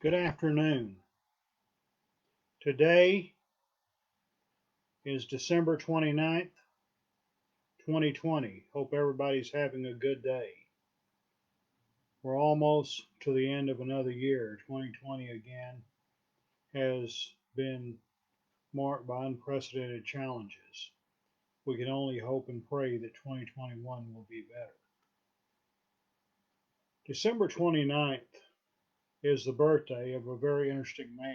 Good afternoon. Today is December 29th, 2020. Hope everybody's having a good day. We're almost to the end of another year. 2020 again has been marked by unprecedented challenges. We can only hope and pray that 2021 will be better. December 29th is the birthday of a very interesting man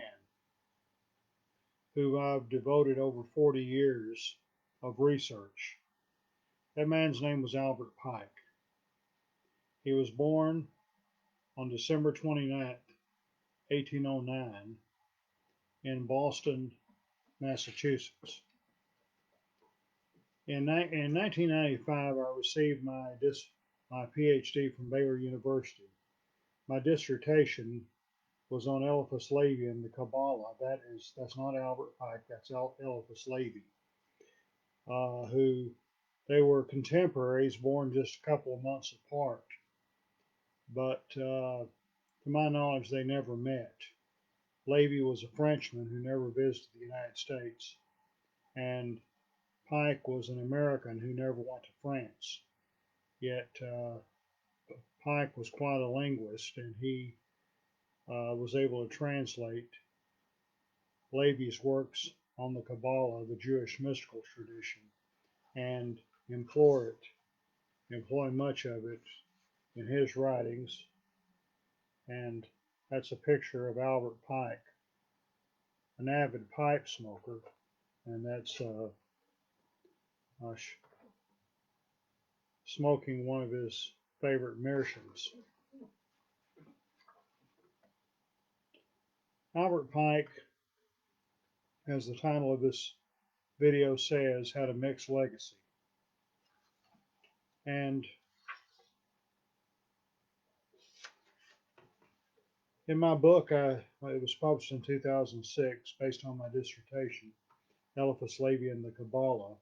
who I've devoted over 40 years of research. That man's name was Albert Pike. He was born on December 29th, 1809, in Boston, Massachusetts. In 1995, I received my PhD from Baylor University. My dissertation was on Eliphas Levi and the Kabbalah. That's not Albert Pike. That's Eliphas Levi, who they were contemporaries, born just a couple of months apart. But to my knowledge, they never met. Levi was a Frenchman who never visited the United States, and Pike was an American who never went to France. Yet Pike was quite a linguist, and he was able to translate Levi's works on the Kabbalah, the Jewish mystical tradition, and employ much of it in his writings. And that's a picture of Albert Pike, an avid pipe smoker, and that's smoking one of his favorite meerschaums. Albert Pike, as the title of this video says, had a mixed legacy. And in my book, it was published in 2006 based on my dissertation, Eliphas Levi and the Kabbalah,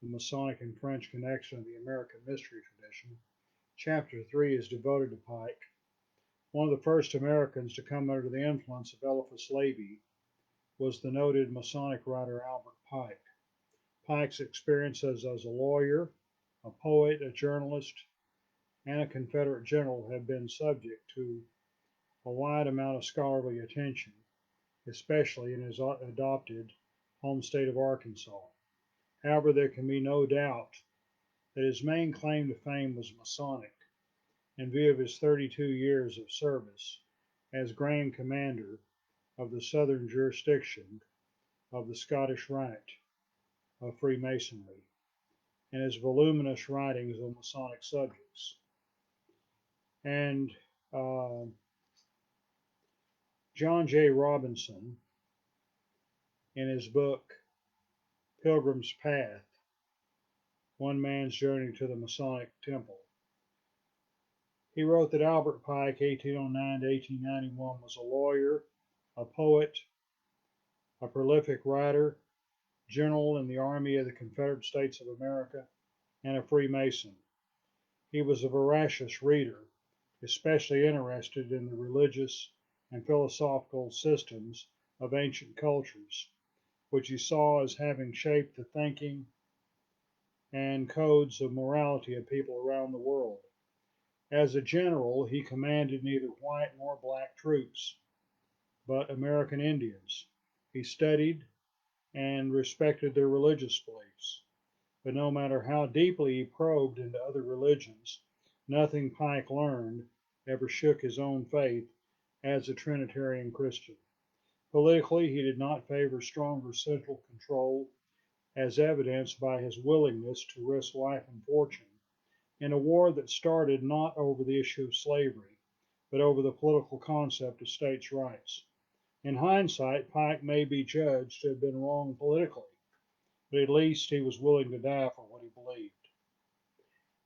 the Masonic and French connection of the American mystery tradition. Chapter 3 is devoted to Pike. One of the first Americans to come under the influence of Eliphas Levi was the noted Masonic writer Albert Pike. Pike's experiences as a lawyer, a poet, a journalist, and a Confederate general have been subject to a wide amount of scholarly attention, especially in his adopted home state of Arkansas. However, there can be no doubt that his main claim to fame was Masonic, in view of his 32 years of service as Grand Commander of the Southern Jurisdiction of the Scottish Rite of Freemasonry, and his voluminous writings on Masonic subjects. And John J. Robinson, in his book Pilgrim's Path, One Man's Journey to the Masonic Temple, he wrote that Albert Pike, 1809 to 1891, was a lawyer, a poet, a prolific writer, general in the Army of the Confederate States of America, and a Freemason. He was a voracious reader, especially interested in the religious and philosophical systems of ancient cultures, which he saw as having shaped the thinking and codes of morality of people around the world. As a general, he commanded neither white nor black troops, but American Indians. He studied and respected their religious beliefs. But no matter how deeply he probed into other religions, nothing Pike learned ever shook his own faith as a Trinitarian Christian. Politically, he did not favor stronger central control, as evidenced by his willingness to risk life and fortune in a war that started not over the issue of slavery, but over the political concept of states' rights. In hindsight, Pike may be judged to have been wrong politically, but at least he was willing to die for what he believed.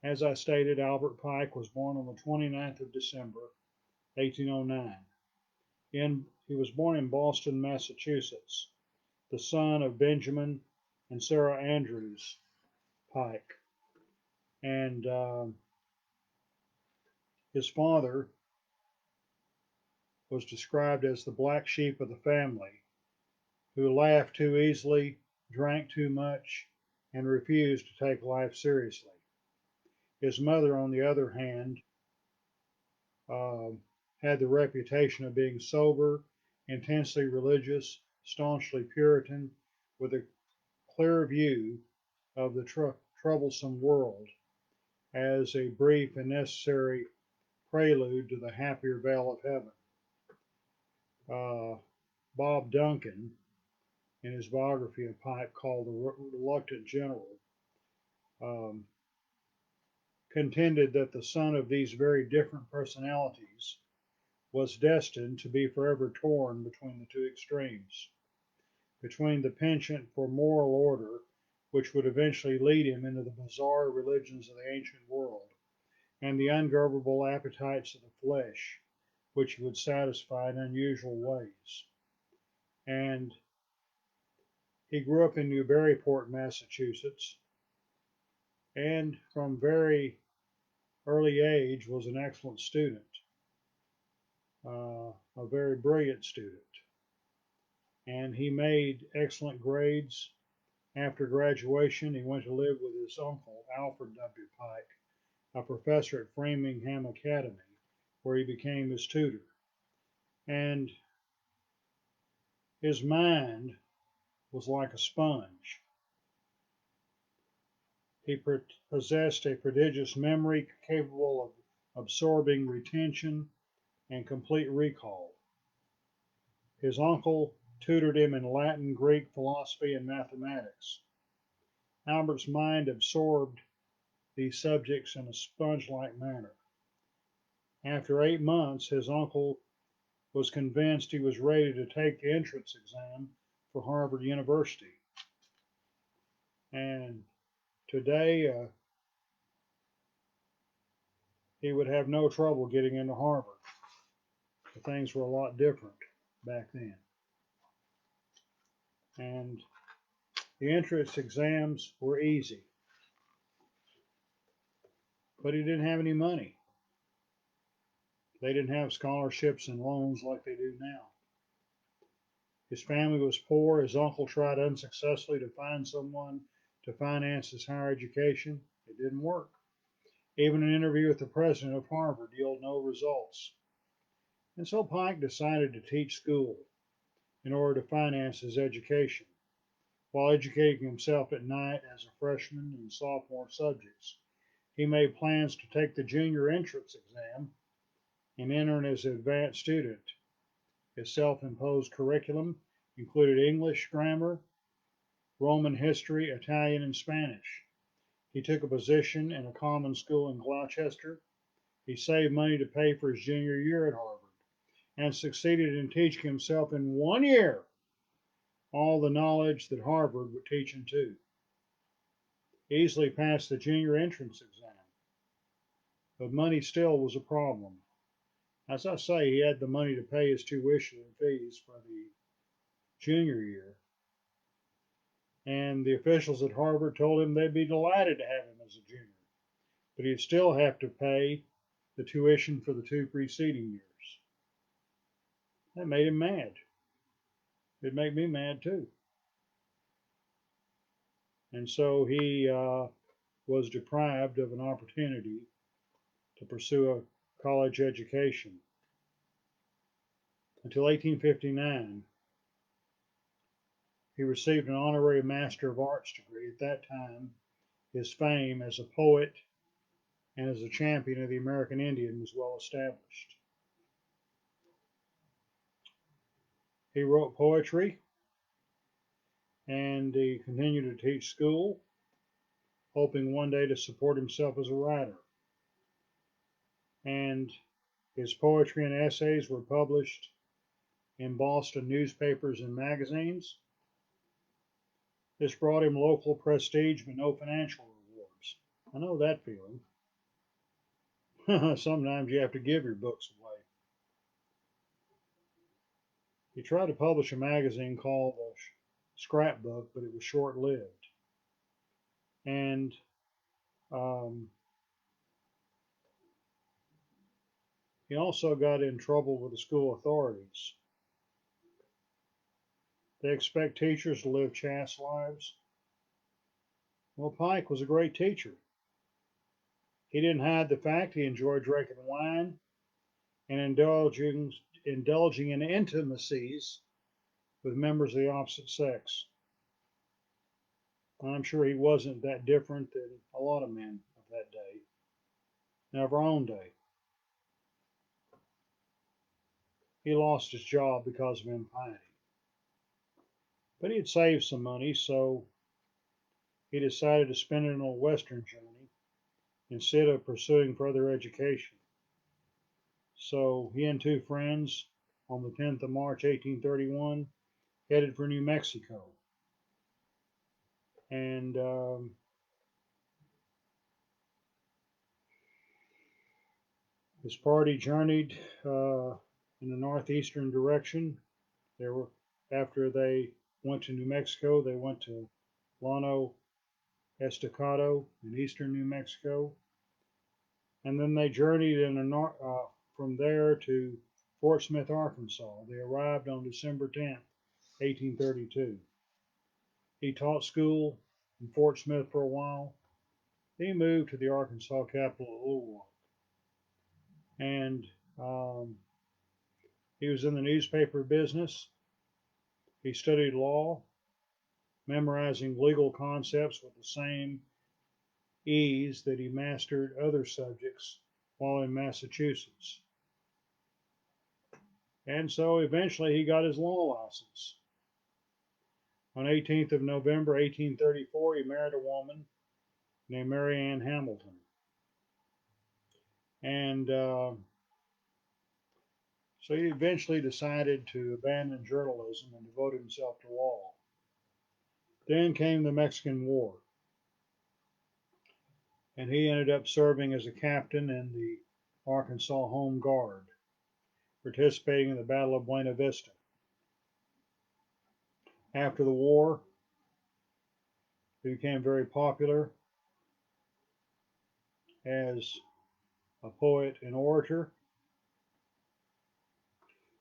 As I stated, Albert Pike was born on the 29th of December, 1809. He was born in Boston, Massachusetts, the son of Benjamin and Sarah Andrews Pike. And his father was described as the black sheep of the family, who laughed too easily, drank too much, and refused to take life seriously. His mother, on the other hand, uh, had the reputation of being sober, intensely religious, staunchly Puritan, with a clear view of the troublesome world as a brief and necessary prelude to the happier vale of heaven. Uh, Bob Duncan, in his biography of Pike called The Reluctant General, um, contended that the son of these very different personalities was destined to be forever torn between the two extremes, between the penchant for moral order, which would eventually lead him into the bizarre religions of the ancient world, and the ungovernable appetites of the flesh, which he would satisfy in unusual ways. And he grew up in Newburyport, Massachusetts, and from very early age was an excellent student, a very brilliant student. And he made excellent grades. After graduation, he went to live with his uncle, Alfred W. Pike, a professor at Framingham Academy, where he became his tutor. And his mind was like a sponge. He possessed a prodigious memory capable of absorbing retention and complete recall. His uncle tutored him in Latin, Greek, philosophy, and mathematics. Albert's mind absorbed these subjects in a sponge-like manner. After 8 months, his uncle was convinced he was ready to take the entrance exam for Harvard University. And today, he would have no trouble getting into Harvard. But things were a lot different back then. And the entrance exams were easy. But he didn't have any money. They didn't have scholarships and loans like they do now. His family was poor. His uncle tried unsuccessfully to find someone to finance his higher education. It didn't work. Even an interview with the president of Harvard yielded no results. And so Pike decided to teach school in order to finance his education, while educating himself at night as a freshman and sophomore subjects. He made plans to take the junior entrance exam and enter as an advanced student. His self-imposed curriculum included English grammar, Roman history, Italian, and Spanish. He took a position in a common school in Gloucester. He saved money to pay for his junior year at Harvard and succeeded in teaching himself in 1 year all the knowledge that Harvard would teach in 2. He easily passed the junior entrance exam, but money still was a problem. As I say, he had the money to pay his tuition and fees for the junior year, and the officials at Harvard told him they'd be delighted to have him as a junior, but he'd still have to pay the tuition for the 2 preceding years. That made him mad. It'd make me mad too. And so he was deprived of an opportunity to pursue a college education until 1859. He received an honorary Master of Arts degree. At that time, his fame as a poet and as a champion of the American Indian was well established. He wrote poetry and he continued to teach school, hoping one day to support himself as a writer. And his poetry and essays were published in Boston newspapers and magazines. This brought him local prestige but no financial rewards. I know that feeling. Sometimes you have to give your books away. He tried to publish a magazine called the Scrapbook, but it was short lived. And um, He also got in trouble with the school authorities. They expect teachers to live chaste lives. Well, Pike was a great teacher. He didn't hide the fact he enjoyed drinking wine and indulging in intimacies with members of the opposite sex. I'm sure he wasn't that different than a lot of men of that day, and of our own day. He lost his job because of impiety. But he had saved some money, so he decided to spend it on a western journey instead of pursuing further education. So he and two friends, on the 10th of March, 1831, headed for New Mexico. And his party journeyed in the northeastern direction. After they went to New Mexico, they went to Llano Estacado in eastern New Mexico, and then they journeyed from there to Fort Smith, Arkansas. They arrived on December 10th, 1832. He taught school in Fort Smith for a while. Then he moved to the Arkansas capital of Little Rock, and um, he was in the newspaper business. He studied law, memorizing legal concepts with the same ease that he mastered other subjects while in Massachusetts. And so eventually he got his law license. On 18th of November 1834, he married a woman named Mary Ann Hamilton. And so he eventually decided to abandon journalism and devote himself to law. Then came the Mexican War, and he ended up serving as a captain in the Arkansas Home Guard, participating in the Battle of Buena Vista. After the war, he became very popular as a poet and orator.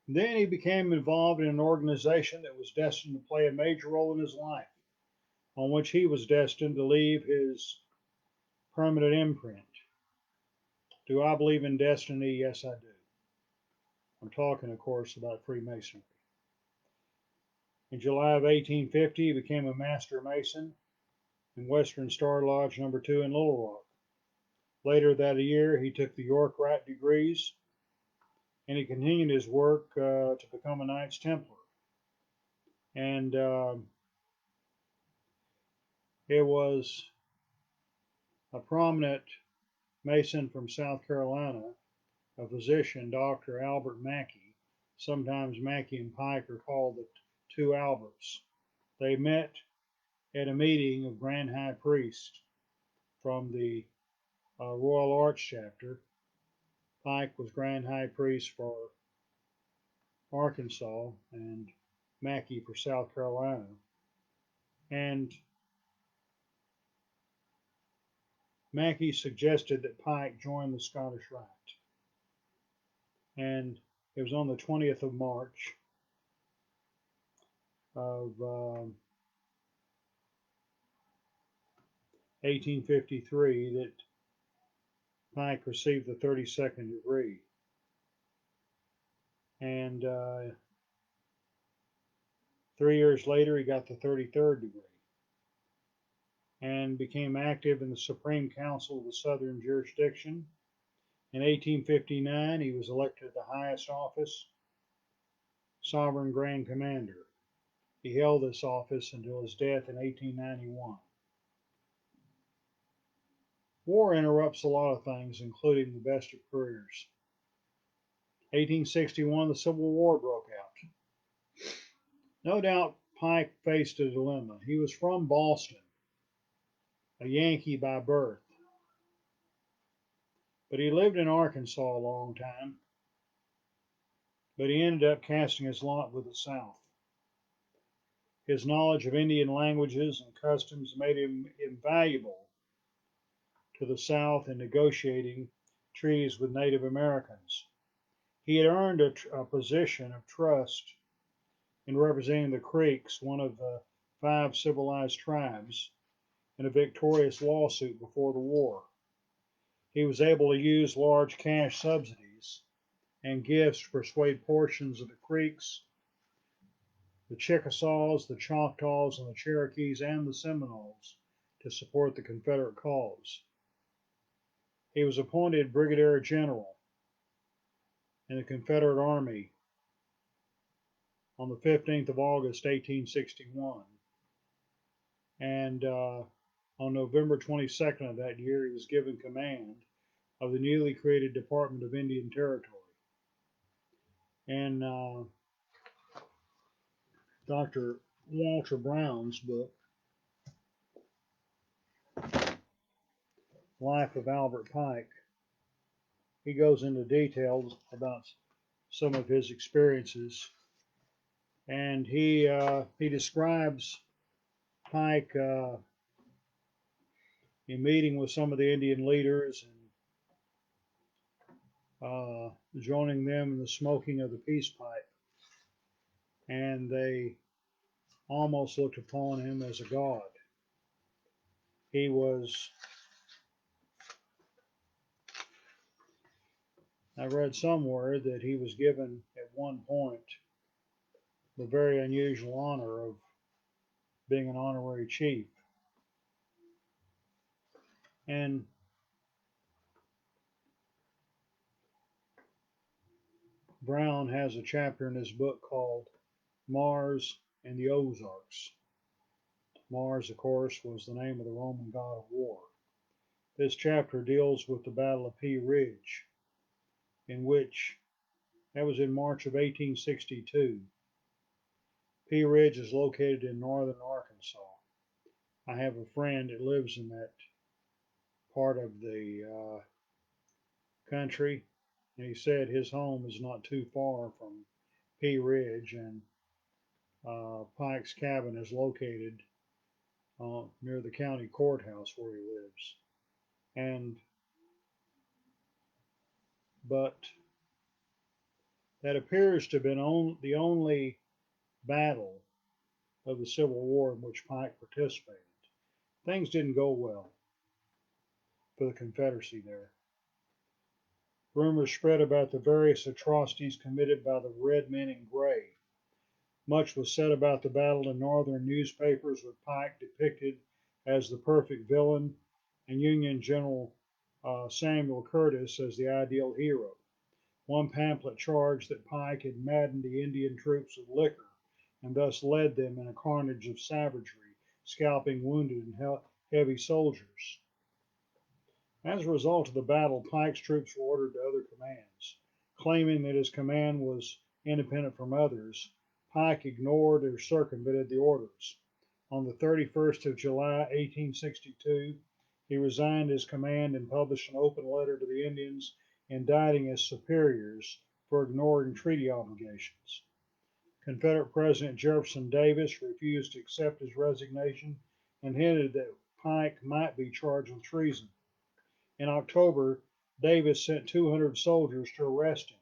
Then he became involved in an organization that was destined to play a major role in his life, on which he was destined to leave his permanent imprint. Do I believe in destiny? Yes, I do. I'm talking, of course, about Freemasonry. In July of 1850, he became a master mason in Western Star Lodge Number 2 in Little Rock. Later that year, he took the York Rite degrees, and he continued his work to become a Knights Templar. And it was a prominent Mason from South Carolina, a physician, Dr. Albert Mackey. Sometimes Mackey and Pike are called the two Alberts. They met at a meeting of Grand High Priest from the Royal Arch chapter. Pike was Grand High Priest for Arkansas and Mackey for South Carolina. And Mackey suggested that Pike join the Scottish Rite. And it was on the 20th of March of 1853 that Pike received the 32nd degree. And 3 years later, he got the 33rd degree and became active in the Supreme Council of the Southern Jurisdiction. In 1859, he was elected the highest office, Sovereign Grand Commander. He held this office until his death in 1891. War interrupts a lot of things, including the best of careers. 1861, the Civil War broke out. No doubt Pike faced a dilemma. He was from Boston, a Yankee by birth, but he lived in Arkansas a long time. But he ended up casting his lot with the South. His knowledge of Indian languages and customs made him invaluable to the South in negotiating treaties with Native Americans. He had earned a position of trust in representing the Creeks, one of the 5 civilized tribes, in a victorious lawsuit before the war. He was able to use large cash subsidies and gifts to persuade portions of the Creeks, the Chickasaws, the Choctaws, and the Cherokees, and the Seminoles to support the Confederate cause. He was appointed brigadier general in the Confederate Army on the 15th of August, 1861. And on November 22nd of that year, he was given command of the newly created Department of Indian Territory. And Dr. Walter Brown's book, Life of Albert Pike, he goes into details about some of his experiences, and he describes Pike in meeting with some of the Indian leaders and joining them in the smoking of the peace pipe, and they almost looked upon him as a god. He was, I read somewhere that he was given at one point the very unusual honor of being an honorary chief. And Brown has a chapter in his book called Mars and the Ozarks. Mars, of course, was the name of the Roman god of war. This chapter deals with the Battle of Pea Ridge, in which, that was in March of 1862. Pea Ridge is located in northern Arkansas. I have a friend that lives in that part of the country, and he said his home is not too far from Pea Ridge, and Pike's cabin is located near the county courthouse where he lives. But that appears to have been the only battle of the Civil War in which Pike participated. Things didn't go well for the Confederacy there. Rumors spread about the various atrocities committed by the red men in gray. Much was said about the battle in northern newspapers, with Pike depicted as the perfect villain and Union General Samuel Curtis as the ideal hero. One pamphlet charged that Pike had maddened the Indian troops with liquor and thus led them in a carnage of savagery, scalping wounded and heavy soldiers. As a result of the battle, Pike's troops were ordered to other commands. Claiming that his command was independent from others, Pike ignored or circumvented the orders. On the 31st of July, 1862, he resigned his command and published an open letter to the Indians indicting his superiors for ignoring treaty obligations. Confederate President Jefferson Davis refused to accept his resignation and hinted that Pike might be charged with treason. In October, Davis sent 200 soldiers to arrest him.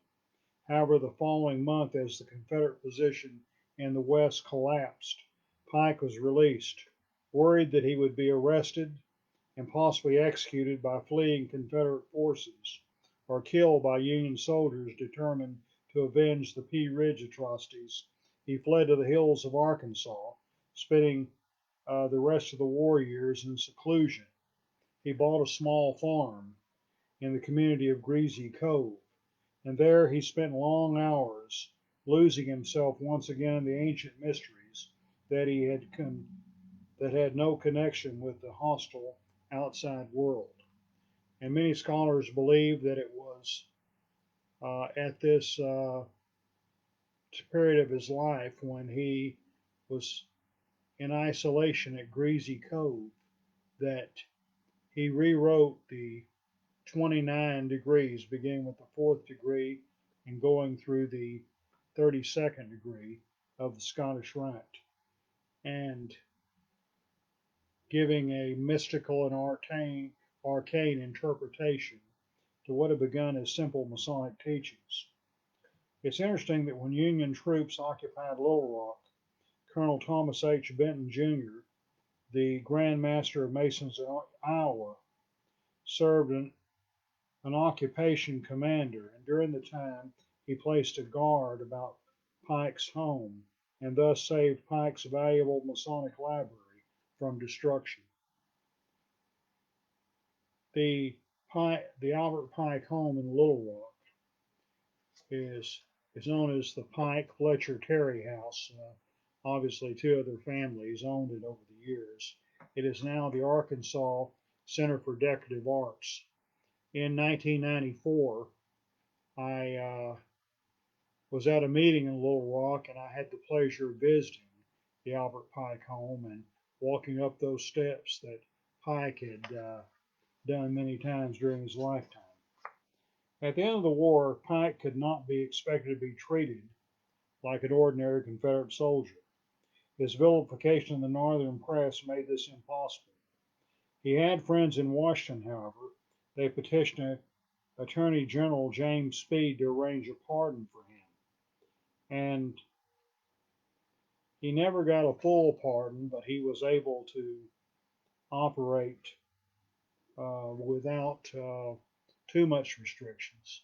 However, the following month, as the Confederate position in the West collapsed, Pike was released, worried that he would be arrested and possibly executed by fleeing Confederate forces, or killed by Union soldiers determined to avenge the Pea Ridge atrocities. He fled to the hills of Arkansas, spending the rest of the war years in seclusion. He bought a small farm in the community of Greasy Cove, and there he spent long hours losing himself once again in the ancient mysteries that that had no connection with the hostile outside world. And many scholars believe that it was at this period of his life when he was in isolation at Greasy Cove that he rewrote the 29 degrees, beginning with the fourth degree and going through the 32nd degree of the Scottish Rite, and giving a mystical and arcane interpretation to what had begun as simple Masonic teachings. It's interesting that when Union troops occupied Little Rock, Colonel Thomas H. Benton, Jr., the Grand Master of Masons in Iowa, served an occupation commander, and during the time he placed a guard about Pike's home and thus saved Pike's valuable Masonic library from destruction. The Albert Pike home in Little Rock is known as the Pike Fletcher Terry House. Obviously, two other families owned it over the years. It is now the Arkansas Center for Decorative Arts. In 1994, I was at a meeting in Little Rock, and I had the pleasure of visiting the Albert Pike home and walking up those steps that Pike had done many times during his lifetime. At the end of the war, Pike could not be expected to be treated like an ordinary Confederate soldier. His vilification in the Northern press made this impossible. He had friends in Washington, however. They petitioned Attorney General James Speed to arrange a pardon for him. And he never got a full pardon, but he was able to operate without too much restrictions.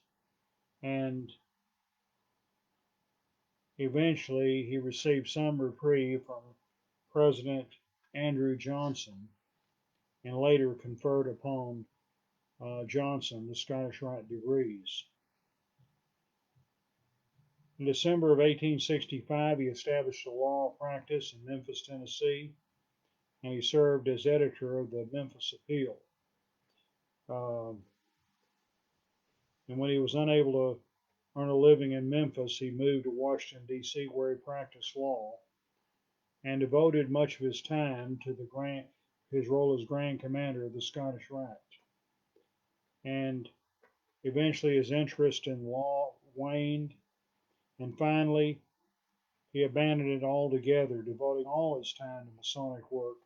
And eventually he received some reprieve from President Andrew Johnson and later conferred upon Johnson the Scottish Rite degrees. In December of 1865, he established a law practice in Memphis, Tennessee, and he served as editor of the Memphis Appeal. And when he was unable to earn a living in Memphis, he moved to Washington, D.C., where he practiced law and devoted much of his time to his role as Grand Commander of the Scottish Rite. And eventually his interest in law waned, and finally he abandoned it altogether, devoting all his time to Masonic work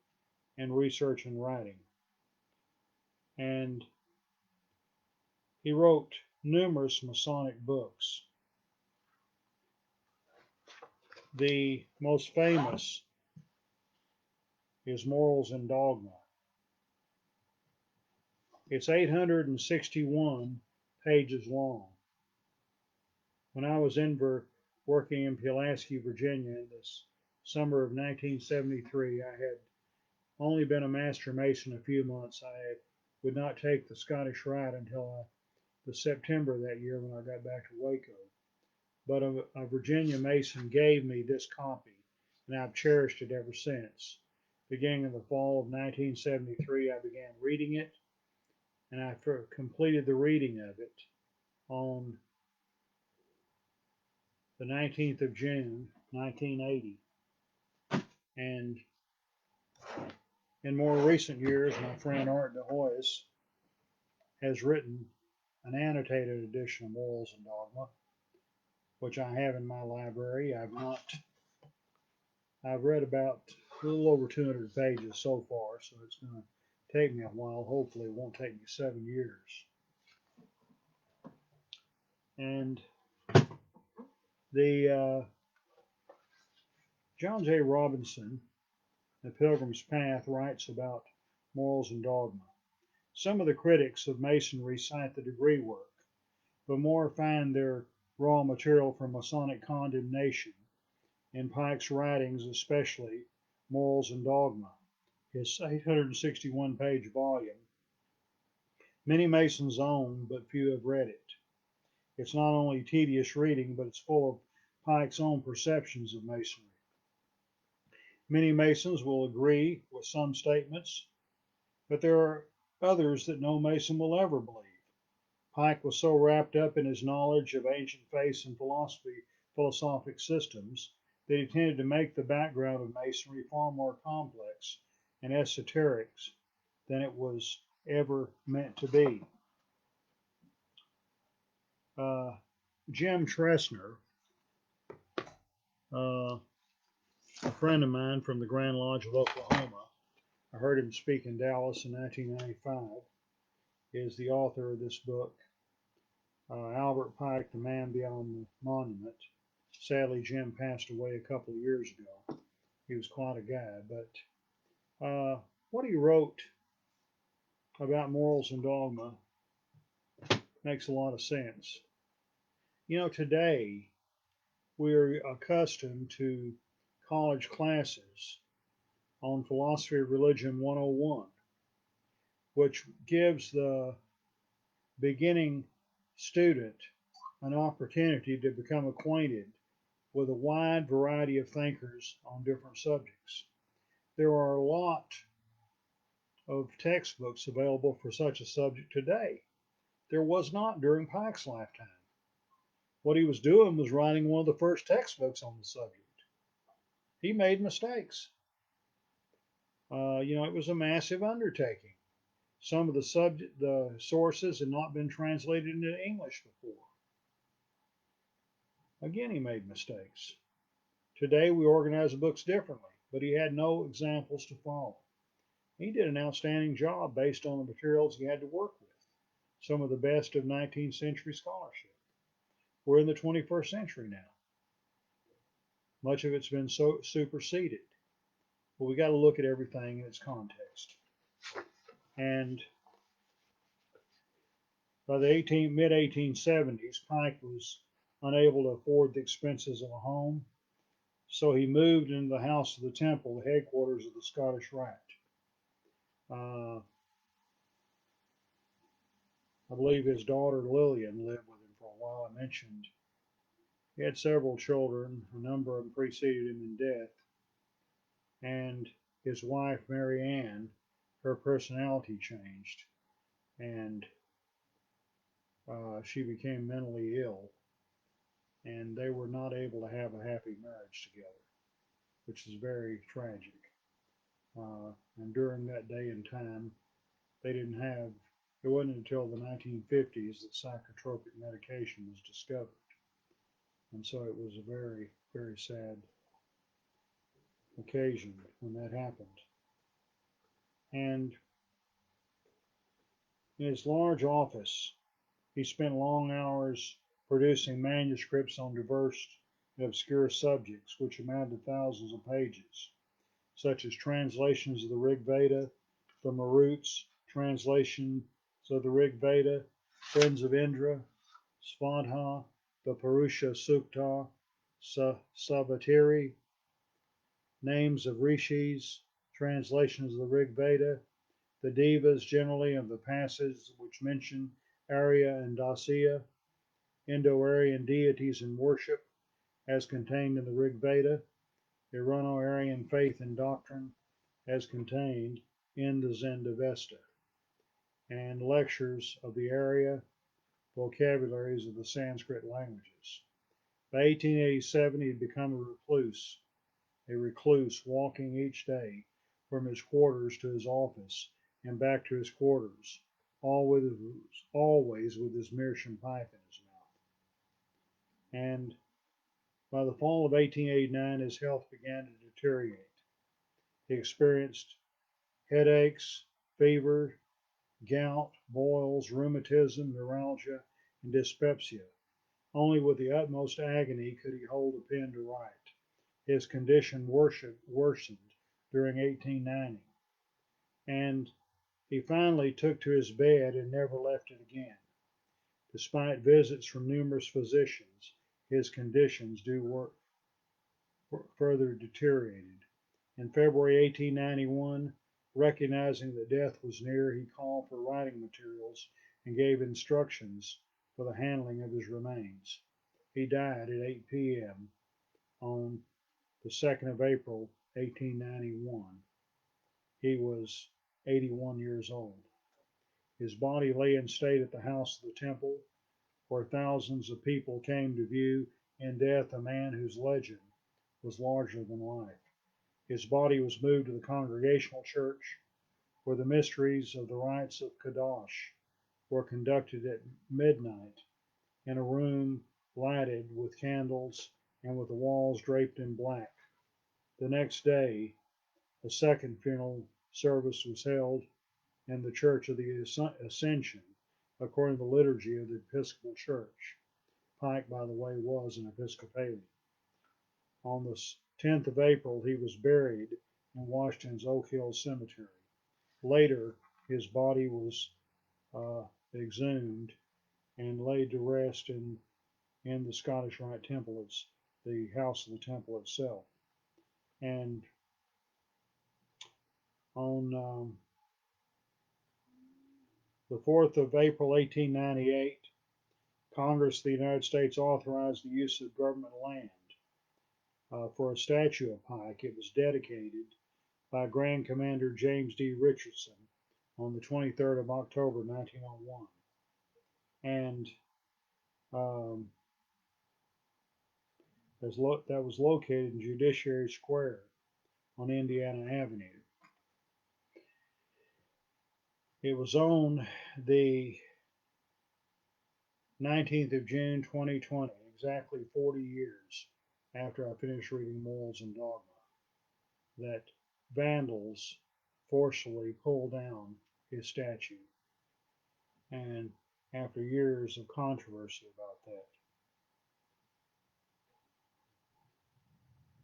and research and writing. And he wrote numerous Masonic books. The most famous is Morals and Dogma. It's 861 pages long. When I was working in Pulaski, Virginia in this summer of 1973, I had only been a Master Mason a few months. I would not take the Scottish Rite until the September that year when I got back to Waco. But a Virginia Mason gave me this copy, and I've cherished it ever since. Beginning in the fall of 1973, I began reading it, and I completed the reading of it on the 19th of June, 1980. And in more recent years, my friend Art DeHoyes has written an annotated edition of Morals and Dogma, which I have in my library. I've read about a little over 200 pages so far, so it's going to take me a while. Hopefully it won't take me 7 years. And the John J. Robinson, The Pilgrim's Path, writes about morals and dogma. Some of the critics of Masonry cite the degree work, but more find their raw material for Masonic condemnation in Pike's writings, especially Morals and Dogma, his 861-page volume. Many Masons own, but few have read it. It's not only tedious reading, but it's full of Pike's own perceptions of Masonry. Many Masons will agree with some statements, but there are others that no Mason will ever believe. Pike was so wrapped up in his knowledge of ancient faiths and philosophic systems that he tended to make the background of Masonry far more complex and esoteric than it was ever meant to be. Jim Tressner, a friend of mine from the Grand Lodge of Oklahoma, I heard him speak in Dallas in 1995, is the author of this book. Albert Pike, the man beyond the monument. Sadly, Jim passed away a couple of years ago. He was quite a guy, but what he wrote about morals and dogma makes a lot of sense. You know, today we're accustomed to college classes on Philosophy of Religion 101, which gives the beginning student an opportunity to become acquainted with a wide variety of thinkers on different subjects. There are a lot of textbooks available for such a subject today. There was not during Pike's lifetime. What he was doing was writing one of the first textbooks on the subject. He made mistakes. It was a massive undertaking. Some of the sources had not been translated into English before. Again, he made mistakes. Today we organize the books differently, but he had no examples to follow. He did an outstanding job based on the materials he had to work with, some of the best of 19th century scholarship. We're in the 21st century now. Much of it's been so superseded. But we got to look at everything in its context. And by the mid 1870s, Pike was unable to afford the expenses of a home, so he moved into the house of the temple, the headquarters of the Scottish Rite. Uh, I believe his daughter Lillian lived with him for a while. I mentioned he had several children. A number of them preceded him in death. And his wife, Mary Ann, her personality changed. And she became mentally ill. And they were not able to have a happy marriage together, which is very tragic. And during that day and time, they didn't have, it wasn't until the 1950s that psychotropic medication was discovered. And so it was a very, very sad occasion when that happened. And in his large office, he spent long hours producing manuscripts on diverse and obscure subjects, which amounted to thousands of pages, such as translations of the Rig Veda, the Maruts, translations of the Rig Veda, Friends of Indra, Svadha, the Purusha Sukta, Savatiri, names of rishis, translations of the Rig Veda, the devas generally of the passages which mention Arya and Dasya, Indo-Aryan deities in worship as contained in the Rig Veda, Irano-Aryan faith and doctrine as contained in the Zend-Avesta, and lectures of the Arya vocabularies of the Sanskrit languages. By 1887 he had become a recluse walking each day from his quarters to his office and back to his quarters, always with his meerschaum pipe in his mouth. And by the fall of 1889, his health began to deteriorate. He experienced headaches, fever, gout, boils, rheumatism, neuralgia, and dyspepsia. Only with the utmost agony could he hold a pen to write. His condition worsened during 1890, and he finally took to his bed and never left it again. Despite visits from numerous physicians, his conditions further deteriorated. In February 1891, recognizing that death was near, he called for writing materials and gave instructions for the handling of his remains. He died at 8 p.m. on the 2nd of April, 1891. He was 81 years old. His body lay in state at the house of the temple, where thousands of people came to view in death a man whose legend was larger than life. His body was moved to the Congregational Church, where the mysteries of the rites of Kadash were conducted at midnight in a room lighted with candles and with the walls draped in black. The next day, a second funeral service was held in the Church of the Ascension according to the liturgy of the Episcopal Church. Pike, by the way, was an Episcopalian. On the 10th of April, he was buried in Washington's Oak Hill Cemetery. Later, his body was exhumed and laid to rest in the Scottish Rite Temple. It's the house of the temple itself. And on the 4th of April, 1898, Congress of the United States authorized the use of government land for a statue of Pike. It was dedicated by Grand Commander James D. Richardson on the 23rd of October, 1901. And that was located in Judiciary Square on Indiana Avenue. It was on the 19th of June, 2020, exactly 40 years after I finished reading Morals and Dogma, that vandals forcefully pulled down his statue. And after years of controversy about that,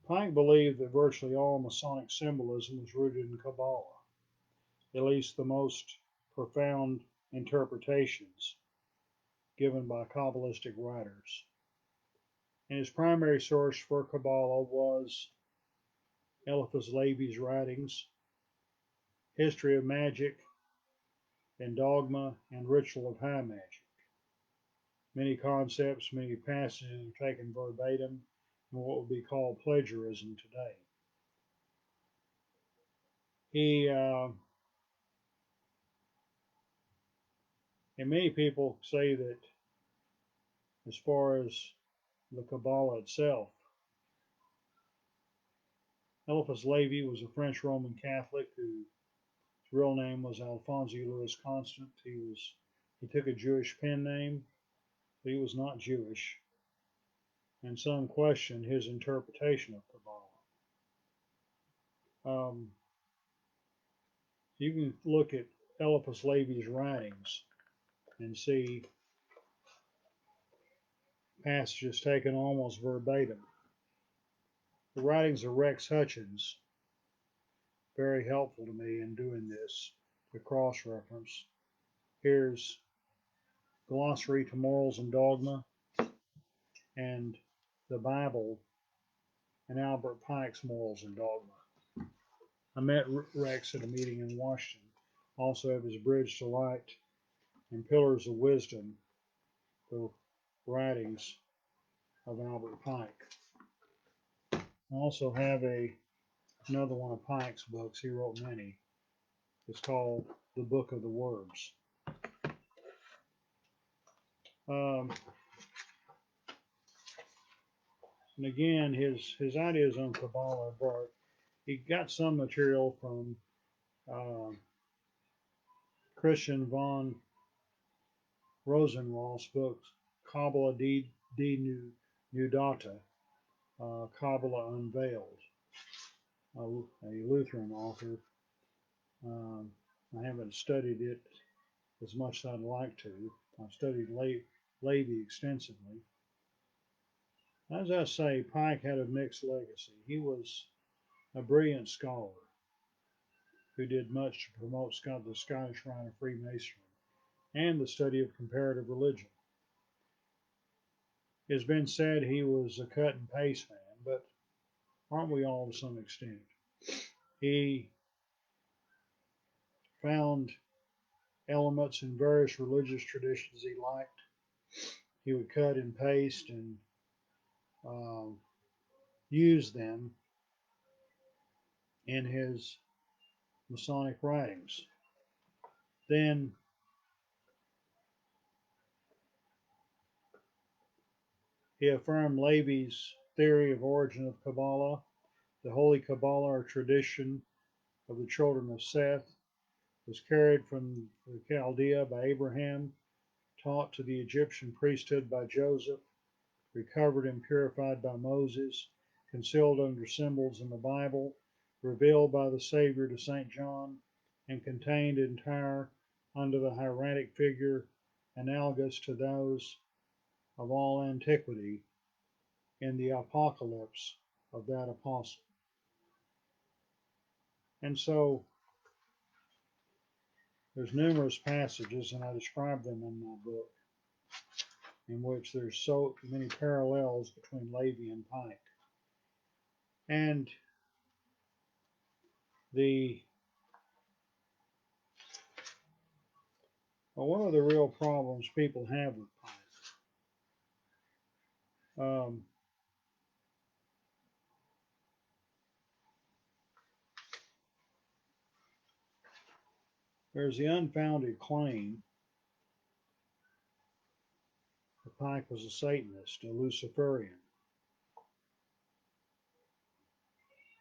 Pike believed that virtually all Masonic symbolism was rooted in Kabbalah, at least the most profound interpretations given by Kabbalistic writers. And his primary source for Kabbalah was Eliphas Levi's writings, History of Magic, and Dogma and Ritual of High Magic. Many concepts, many passages are taken verbatim in what would be called plagiarism today. And many people say that as far as the Kabbalah itself, Eliphas Levi was a French Roman Catholic whose real name was Alphonse Louis Constant. He took a Jewish pen name, but he was not Jewish, and some question his interpretation of Kabbalah. You can look at Eliphas Levi's writings and see passages taken almost verbatim. The writings of Rex Hutchins, very helpful to me in doing this, the cross-reference. Here's Glossary to Morals and Dogma and the Bible and Albert Pike's Morals and Dogma. I met Rex at a meeting in Washington. Also have his Bridge to Light and Pillars of Wisdom, the writings of Albert Pike. I also have another one of Pike's books. He wrote many. It's called The Book of the Words. And again, his ideas on Kabbalah are he got some material from Christian von Rosenroth's books, Kabbalah de Nudata, Kabbalah Unveiled, a Lutheran author. I haven't studied it as much as I'd like to. I've studied Levi extensively. As I say, Pike had a mixed legacy. He was a brilliant scholar who did much to promote the Scottish Rite of Freemasonry and the study of comparative religion. It's been said he was a cut and paste man, but aren't we all to some extent? He found elements in various religious traditions he liked. He would cut and paste and use them in his Masonic writings. Then he affirmed Levi's theory of origin of Kabbalah, the Holy Kabbalah or tradition of the children of Seth, was carried from the Chaldea by Abraham, taught to the Egyptian priesthood by Joseph, recovered and purified by Moses, concealed under symbols in the Bible, revealed by the Savior to St. John, and contained entire under the hieratic figure analogous to those of all antiquity in the apocalypse of that apostle. And so there's numerous passages, and I describe them in my book, in which there's so many parallels between Levi and Pike. And one of the real problems people have with Pike, there's the unfounded claim that Pike was a Satanist, a Luciferian.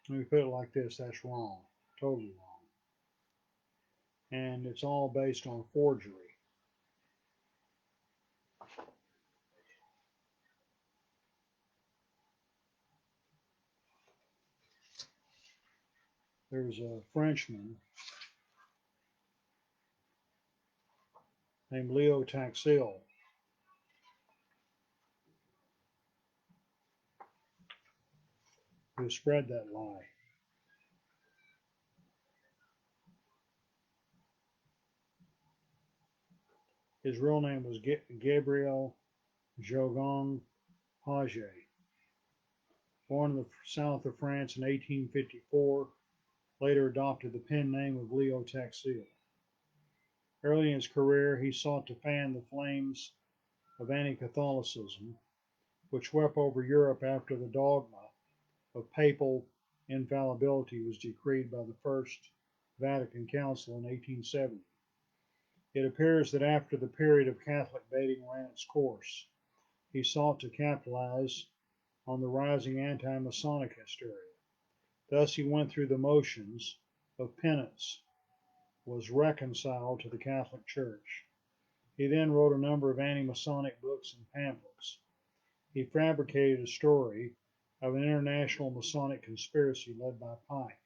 Let me put it like this: that's wrong, totally wrong. And it's all based on forgery. There's a Frenchman named Leo Taxil who spread that lie. His real name was Gabriel Jogon Paget. Born in the south of France in 1854, later adopted the pen name of Leo Taxil. Early in his career, he sought to fan the flames of anti-Catholicism, which swept over Europe after the dogma of papal infallibility was decreed by the First Vatican Council in 1870. It appears that after the period of Catholic baiting ran its course, he sought to capitalize on the rising anti-Masonic hysteria. Thus he went through the motions of penance, was reconciled to the Catholic Church. He then wrote a number of anti-Masonic books and pamphlets. He fabricated a story of an international Masonic conspiracy led by Pike.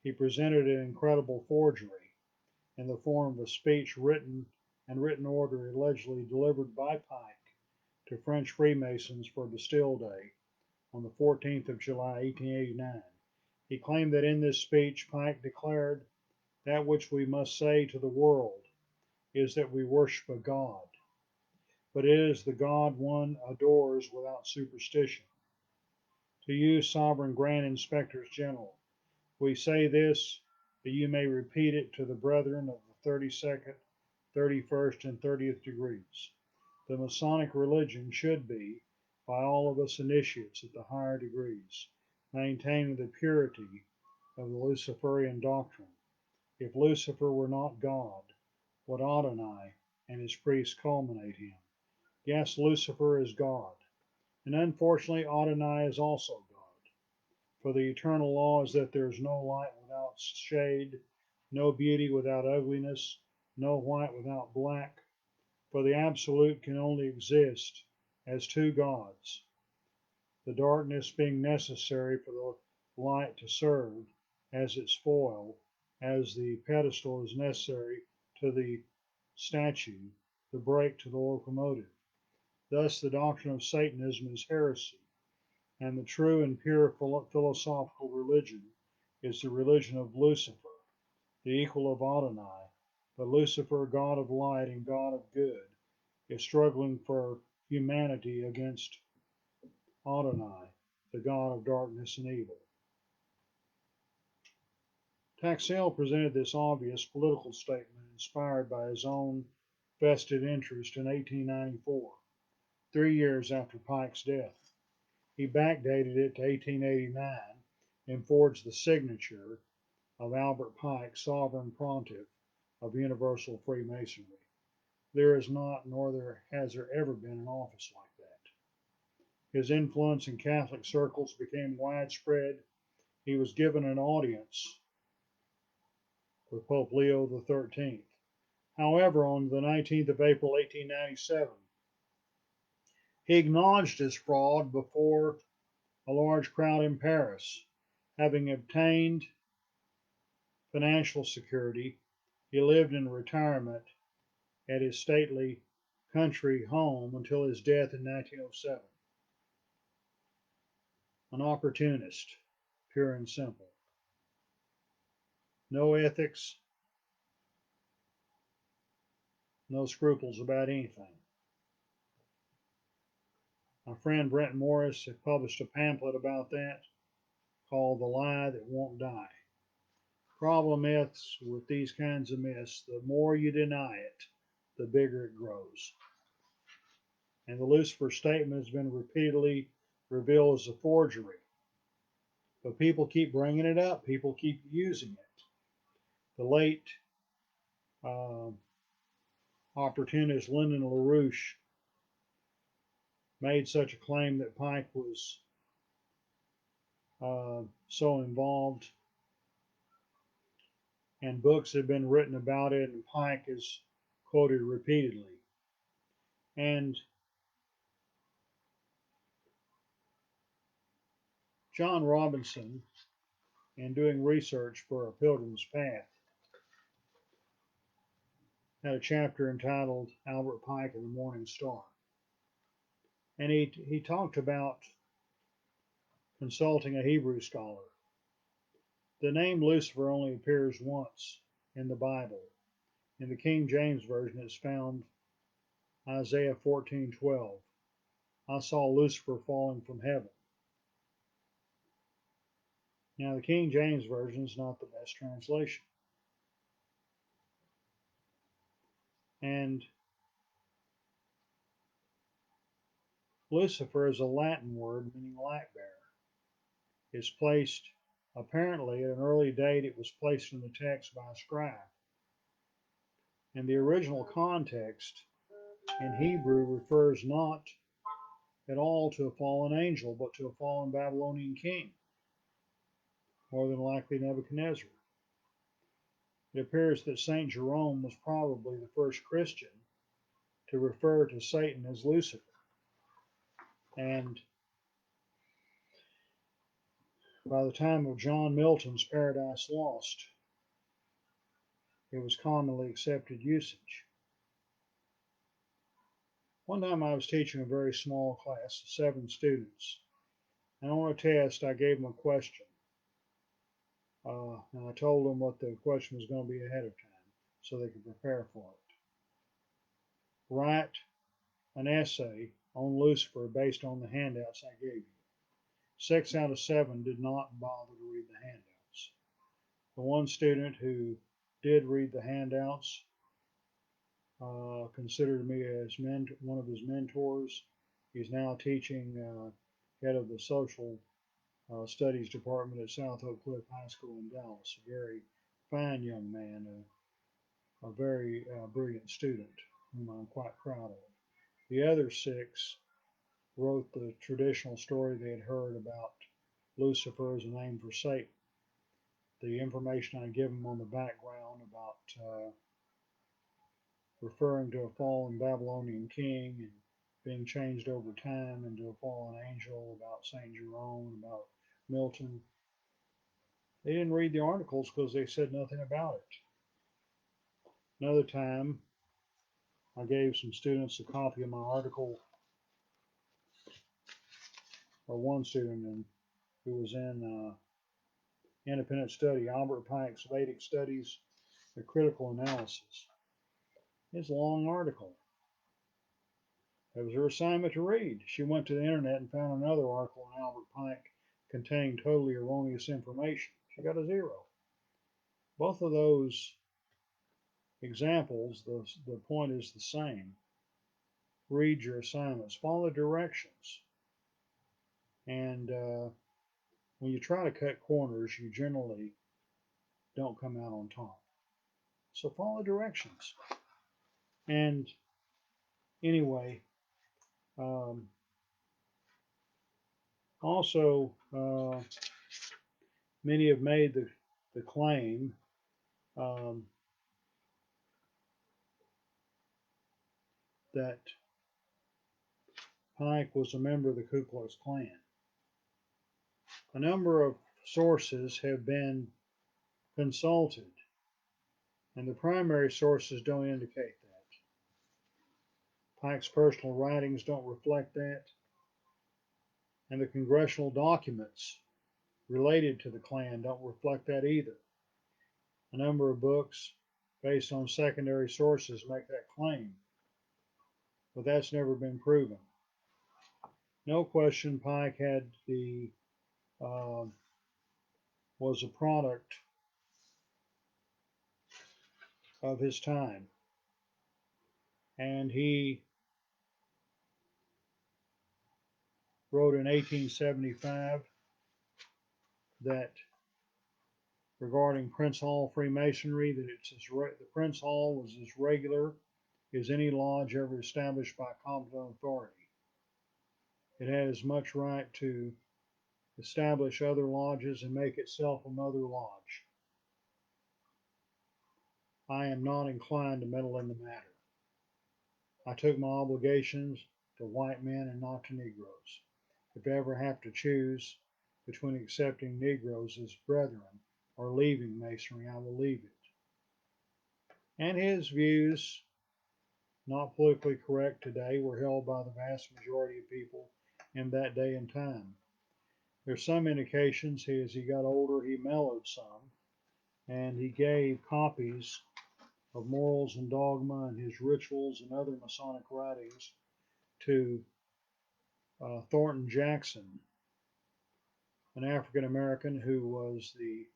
He presented an incredible forgery in the form of a speech written order allegedly delivered by Pike to French Freemasons for Bastille Day on the 14th of July, 1889. He claimed that in this speech Pike declared, "That which we must say to the world is that we worship a God, but it is the God one adores without superstition. To you, sovereign grand inspectors general, we say this that you may repeat it to the brethren of the 32nd, 31st, and 30th degrees. The Masonic religion should be, by all of us initiates at the higher degrees, maintaining the purity of the Luciferian doctrine. If Lucifer were not God, would Adonai and his priests culminate him? Yes, Lucifer is God, and unfortunately Adonai is also God. For the eternal law is that there is no light without shade, no beauty without ugliness, no white without black. For the Absolute can only exist as two gods, the darkness being necessary for the light to serve as its foil, as the pedestal is necessary to the statue, the brake to the locomotive. Thus the doctrine of Satanism is heresy, and the true and pure philosophical religion is the religion of Lucifer, the equal of Adonai. But Lucifer, God of light and God of good, is struggling for humanity against Adonai, the God of darkness and evil. Taxil presented this obvious political statement inspired by his own vested interest in 1894, 3 years after Pike's death. He backdated it to 1889 and forged the signature of Albert Pike, Sovereign Pontiff of Universal Freemasonry. There is not, nor has there ever been, an office like that. His influence in Catholic circles became widespread. He was given an audience with Pope Leo XIII. However, on the 19th of April, 1897, he acknowledged his fraud before a large crowd in Paris. Having obtained financial security, he lived in retirement at his stately country home until his death in 1907. An opportunist, pure and simple. No ethics, no scruples about anything. My friend Brent Morris had published a pamphlet about that called The Lie That Won't Die. Problem is with these kinds of myths, the more you deny it, the bigger it grows. And the Lucifer statement has been repeatedly revealed as a forgery. But people keep bringing it up. People keep using it. The late uh, opportunist Lyndon LaRouche made such a claim that Pike was so involved, and books have been written about it, and Pike is quoted repeatedly. And John Robinson, in doing research for A Pilgrim's Path, had a chapter entitled Albert Pike and the Morning Star. And he talked about consulting a Hebrew scholar. The name Lucifer only appears once in the Bible. In the King James Version, it's found Isaiah 14:12. I saw Lucifer falling from heaven. Now, the King James Version is not the best translation. And Lucifer is a Latin word meaning light bearer. It's placed, apparently, at an early date, it was placed in the text by a scribe. And the original context in Hebrew refers not at all to a fallen angel, but to a fallen Babylonian king, more than likely Nebuchadnezzar. It appears that St. Jerome was probably the first Christian to refer to Satan as Lucifer. And by the time of John Milton's Paradise Lost, it was commonly accepted usage. One time I was teaching a very small class of 7 students, and on a test I gave them a question. And I told them what the question was going to be ahead of time so they could prepare for it. Write an essay on Lucifer based on the handouts I gave you. 6 out of 7 did not bother to read the handouts. The one student who did read the handouts considered me as one of his mentors. He's now teaching head of the social studies department at South Oak Cliff High School in Dallas. A very fine young man, a very brilliant student, whom I'm quite proud of. The other 6 wrote the traditional story they had heard about Lucifer as a name for Satan. The information I give them on the background about referring to a fallen Babylonian king and being changed over time into a fallen angel, about St. Jerome, about Milton. They didn't read the articles because they said nothing about it. Another time, I gave some students a copy of my article, or one student who was in independent study, Albert Pike's Vedic Studies, the Critical Analysis. It's a long article. It was her assignment to read. She went to the internet and found another article on Albert Pike containing totally erroneous information. She got a 0. Both of those examples, the point is the same. Read your assignments, follow directions. And when you try to cut corners, you generally don't come out on top. So follow directions. And anyway, also, many have made the claim that Pike was a member of the Ku Klux Klan. A number of sources have been consulted, and the primary sources don't indicate that. Pike's personal writings don't reflect that, and the congressional documents related to the Klan don't reflect that either. A number of books based on secondary sources make that claim, but that's never been proven. No question, Pike had uh, was a product of his time, and he wrote in 1875 that regarding Prince Hall Freemasonry, that the Prince Hall was as regular as any lodge ever established by competent authority. It had as much right to establish other lodges and make itself a mother lodge. I am not inclined to meddle in the matter. I took my obligations to white men and not to Negroes. If I ever have to choose between accepting Negroes as brethren or leaving Masonry, I will leave it. And his views, not politically correct today, were held by the vast majority of people in that day and time. There's some indications as he got older, he mellowed some, and he gave copies of Morals and Dogma and his rituals and other Masonic writings to Thornton Jackson, an African American who was the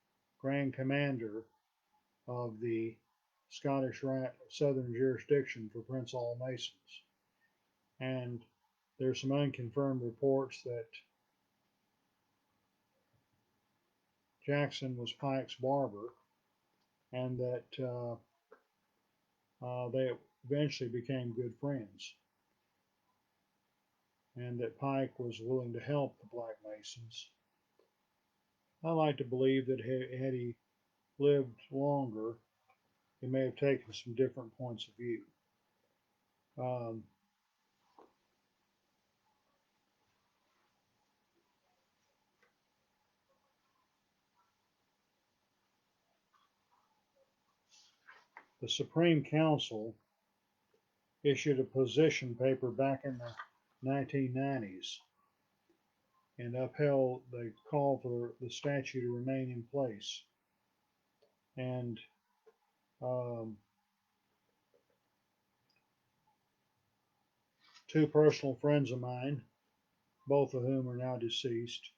Grand Commander of the Scottish Rite Southern Jurisdiction for Prince Hall Masons. And there's some unconfirmed reports that Jackson was Pike's barber and that they eventually became good friends, and that Pike was willing to help the Black Masons. I like to believe that had he lived longer, he may have taken some different points of view. Um, the Supreme Council issued a position paper back in the 1990s and upheld the call for the statute to remain in place. And um, two personal friends of mine, both of whom are now deceased,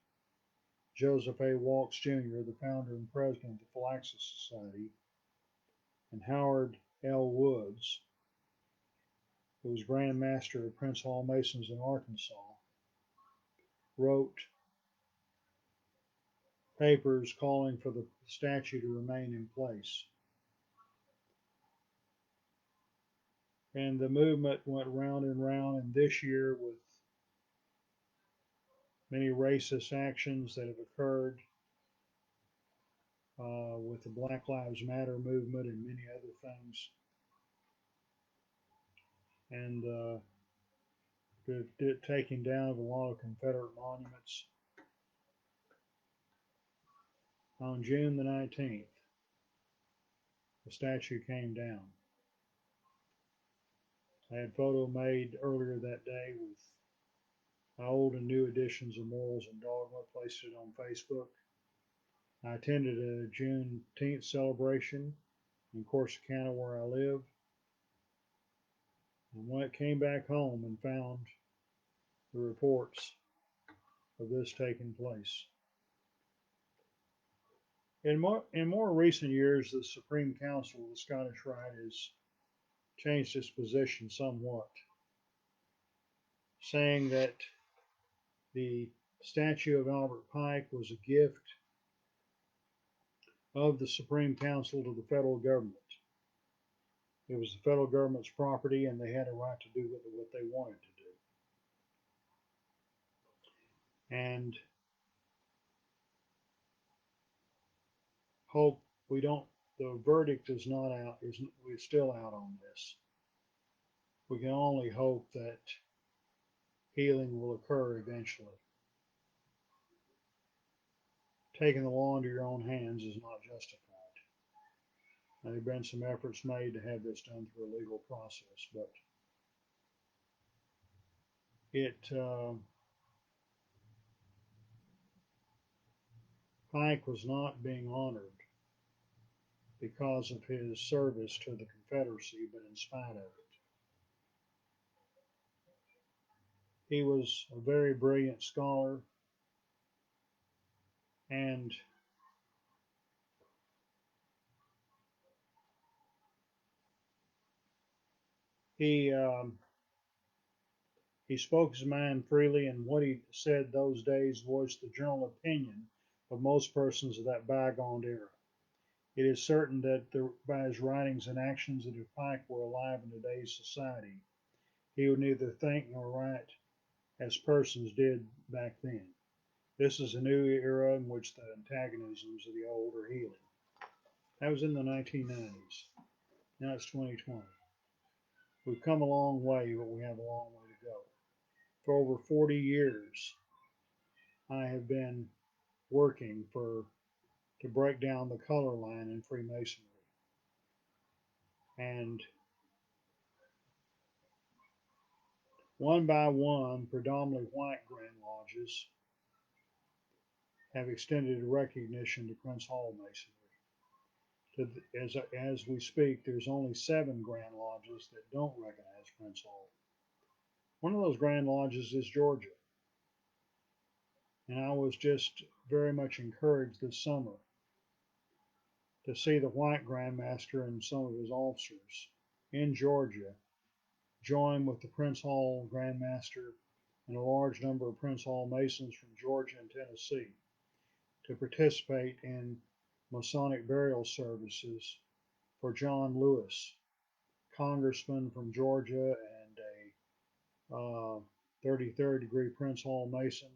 Joseph A. Walks Jr., the founder and president of the Philaxis Society, and Howard L. Woods, who was Grand Master of Prince Hall Masons in Arkansas, wrote papers calling for the statute to remain in place. And the movement went round and round, and this year, with many racist actions that have occurred with the Black Lives Matter movement and many other things, and the taking down of a lot of Confederate monuments. On June the 19th, the statue came down. I had a photo made earlier that day with my old and new editions of Morals and Dogma, placed it on Facebook. I attended a Juneteenth celebration in Corsicana where I live, and when I came back home and found the reports of this taking place. In more recent years, the Supreme Council of the Scottish Rite has changed its position somewhat, saying that the statue of Albert Pike was a gift of the Supreme Council to the federal government. It was the federal government's property, and they had a right to do with it what they wanted to do. And hope we don't. The verdict is not out. We're still out on this. We can only hope that healing will occur eventually. Taking the law into your own hands is not justified. Now, there have been some efforts made to have this done through a legal process, but it Pike was not being honored because of his service to the Confederacy, but in spite of it. He was a very brilliant scholar, and he he spoke his mind freely, and what he said those days voiced the general opinion of most persons of that bygone era. It is certain that by his writings and actions that if Pike were alive in today's society, he would neither think nor write as persons did back then. This is a new era in which the antagonisms of the old are healing. That was in the 1990s. Now it's 2020. We've come a long way, but we have a long way to go. For over 40 years, I have been working to break down the color line in Freemasonry. And one by one, predominantly white Grand Lodges have extended recognition to Prince Hall Masonry. As we speak, there's only 7 Grand Lodges that don't recognize Prince Hall. One of those Grand Lodges is Georgia. And I was just very much encouraged this summer to see the white Grand Master and some of his officers in Georgia join with the Prince Hall Grand Master and a large number of Prince Hall Masons from Georgia and Tennessee to participate in Masonic burial services for John Lewis, congressman from Georgia and a 33rd degree Prince Hall Mason.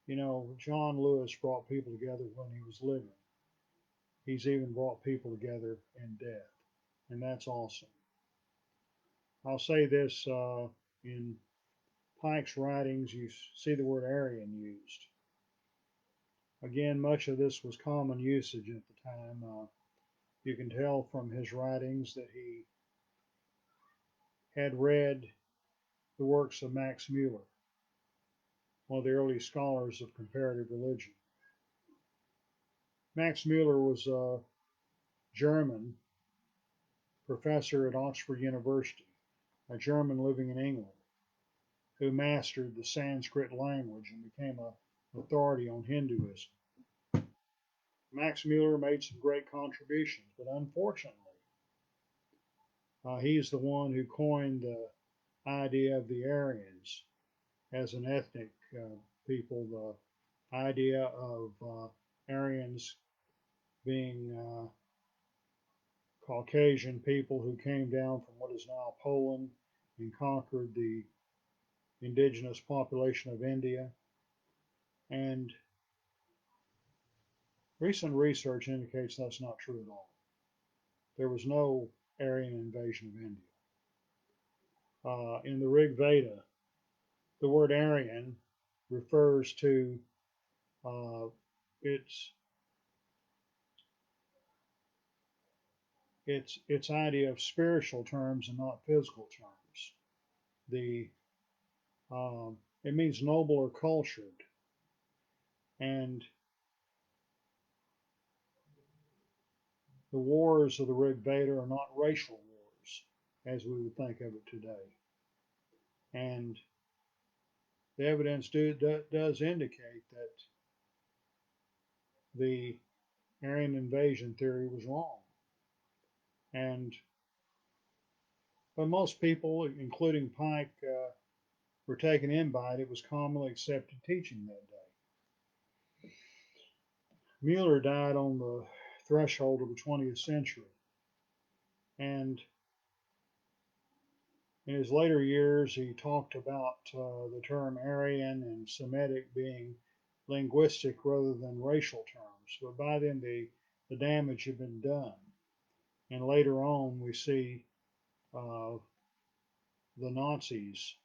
You know, John Lewis brought people together when he was living. He's even brought people together in death, and that's awesome. I'll say this in Pike's writings, you see the word Aryan used. Again, much of this was common usage at the time. You can tell from his writings that he had read the works of Max Muller, one of the early scholars of comparative religion. Max Muller was a German professor at Oxford University, a German living in England, who mastered the Sanskrit language and became an authority on Hinduism. Max Muller made some great contributions, but unfortunately, he's the one who coined the idea of the Aryans as an ethnic people, the idea of Aryans being Caucasian people who came down from what is now Poland and conquered the indigenous population of India. And recent research indicates that's not true at all. There was no Aryan invasion of India. In the Rig Veda, the word Aryan refers to uh, its its idea of spiritual terms and not physical terms. The it means noble or cultured, and the wars of the Rig Veda are not racial wars as we would think of it today. And the evidence does indicate that the Aryan invasion theory was wrong. And but most people, including Pike, were taken in by it. It was commonly accepted teaching that day. Mueller died on the threshold of the 20th century, and in his later years, he talked about the term Aryan and Semitic being linguistic rather than racial terms. But by then, the damage had been done. And later on, we see uh, the Nazis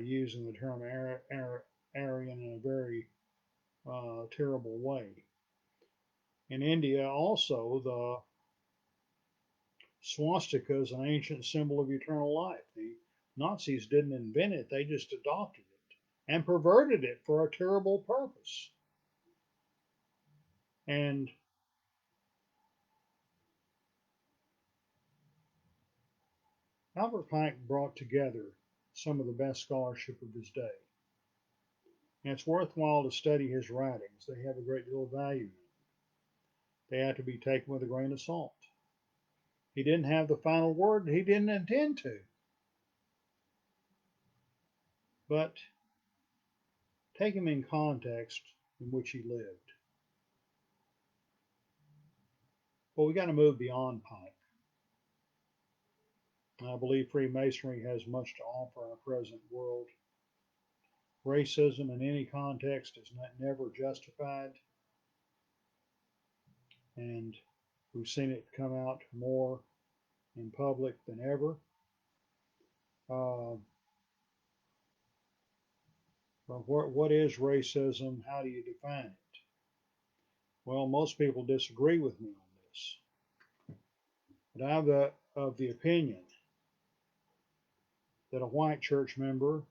using the term Aryan in a very terrible way. In India, also, the swastika is an ancient symbol of eternal life. The Nazis didn't invent it, they just adopted it and perverted it for a terrible purpose. And Albert Pike brought together some of the best scholarship of his day. And it's worthwhile to study his writings. They have a great deal of value. They have to be taken with a grain of salt. He didn't have the final word, he didn't intend to. But take him in context in which he lived. Well, we got to move beyond Pike. I believe Freemasonry has much to offer in our present world. Racism in any context is never justified, and we've seen it come out more in public than ever. But what is racism? How do you define it? Well, most people disagree with me on this, but I'm of the opinion that a white church member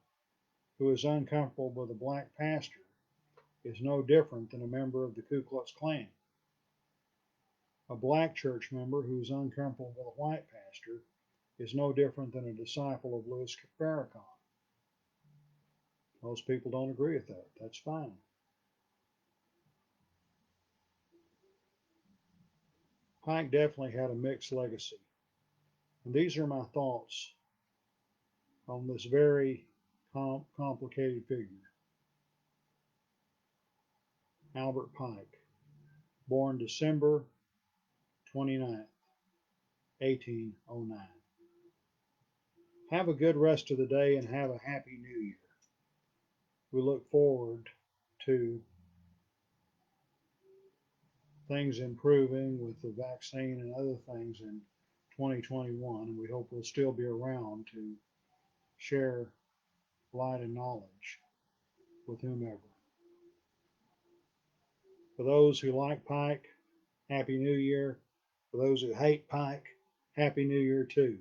who is uncomfortable with a black pastor is no different than a member of the Ku Klux Klan. A black church member who is uncomfortable with a white pastor is no different than a disciple of Louis Farrakhan. Most people don't agree with that. That's fine. Pike definitely had a mixed legacy. And these are my thoughts on this very complicated figure, Albert Pike, born December 29th, 1809. Have a good rest of the day and have a happy new year. We look forward to things improving with the vaccine and other things in 2021, and we hope we'll still be around to share light and knowledge with whomever. For those who like Pike, Happy New Year. For those who hate Pike, Happy New Year too.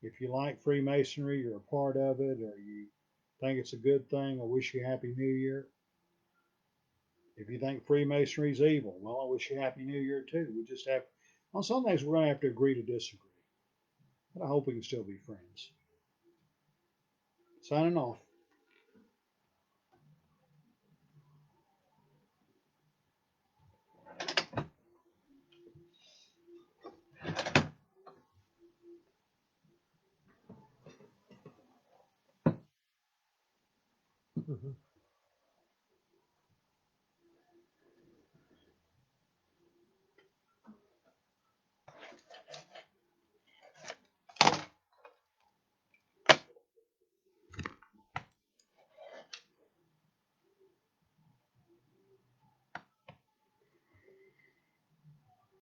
If you like Freemasonry, you're a part of it, or you think it's a good thing, I wish you Happy New Year. If you think Freemasonry is evil, well, I wish you Happy New Year too. We just have, on some things, we're going to have to agree to disagree. But I hope we can still be friends. Signing off. Mm-hmm.